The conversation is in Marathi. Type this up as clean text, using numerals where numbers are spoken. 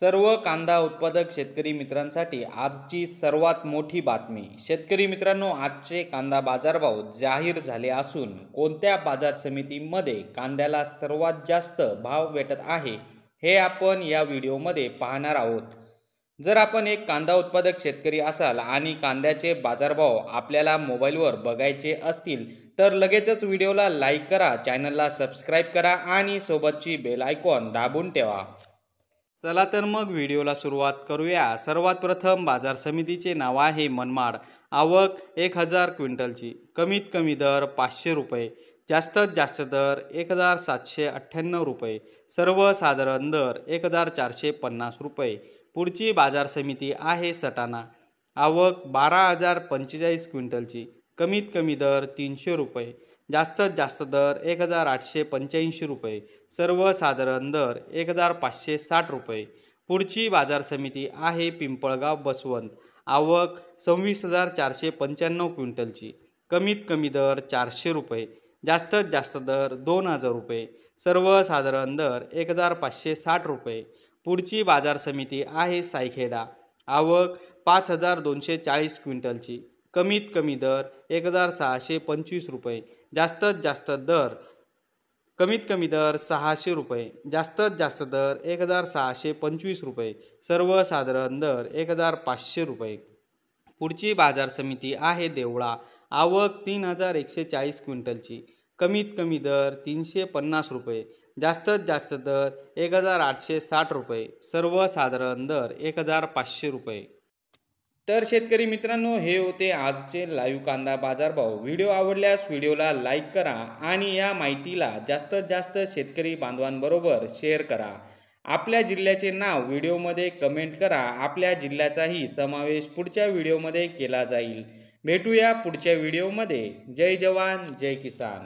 सर्व कांदा उत्पादक शेतकरी मित्रांसाठी आजची सर्वात मोठी बातमी। शेतकरी मित्रांनो, आजचे कांदा बाजारभाव जाहीर झाले असून कोणत्या बाजार समितीमध्ये कांद्याला सर्वात जास्त भाव भेटत आहे हे आपण या व्हिडिओमध्ये पाहणार आहोत। जर आपण एक कांदा उत्पादक शेतकरी असाल आणि कांद्याचे बाजारभाव आपल्याला मोबाईलवर बघायचे असतील तर लगेचच व्हिडिओला लाईक करा, चॅनलला सबस्क्राईब करा आणि सोबतची बेल आयकॉन दाबून ठेवा। चला तर मग व्हिडिओला सुरुवात करूया। सर्वात प्रथम बाजार समितीचे नाव आहे मनमाड। आवक 1000 क्विंटलची। कमीत कमी दर 500 रुपये, जास्तीत जास्त दर 1798 रुपये, सर्वसाधारण दर 1450 रुपये। पुढची बाजार समिती आहे सटाणा। आवक 12045 क्विंटलची। कमीत कमी दर 300 रुपये, जास्तीत जास्त दर 1885 रुपये, सर्वसाधारण दर 1560 रुपये। पुढची बाजार समिती आहे पिंपळगाव बसवंत। आवक 26495 क्विंटलची। कमीत कमी दर 400 रुपये, जास्तीत जास्त दर 2000 रुपये, सर्वसाधारण दर 1560 रुपये। पुढची बाजार समिती आहे सायखेडा। आवक 5240 क्विंटलची। कमीत कमी दर 1625 रुपये, जास्तीत जास्त दर कमीत कमी दर 600 रुपये, जास्तीत जास्त दर 1625 रुपये, सर्वसाधारण दर 1500 रुपये। पुढची बाजार समिती आहे देवळा। आवक 3140 क्विंटलची। कमीत कमी दर 350 रुपये, जास्तीत जास्त दर 1860 रुपये, सर्वसाधारण दर 1500 रुपये। तर शेतकरी मित्रांनो, हे होते आजचे लाईव्ह कांदा बाजारभाव। व्हिडिओ आवडल्यास व्हिडिओला लाईक करा आणि या माहितीला जास्तीत जास्त शेतकरी बांधवांबरोबर शेअर करा। आपल्या जिल्ह्याचे नाव व्हिडिओमध्ये कमेंट करा, आपल्या जिल्ह्याचाही समावेश पुढच्या व्हिडिओमध्ये केला जाईल। भेटूया पुढच्या व्हिडिओमध्ये। जय जवान जय किसान।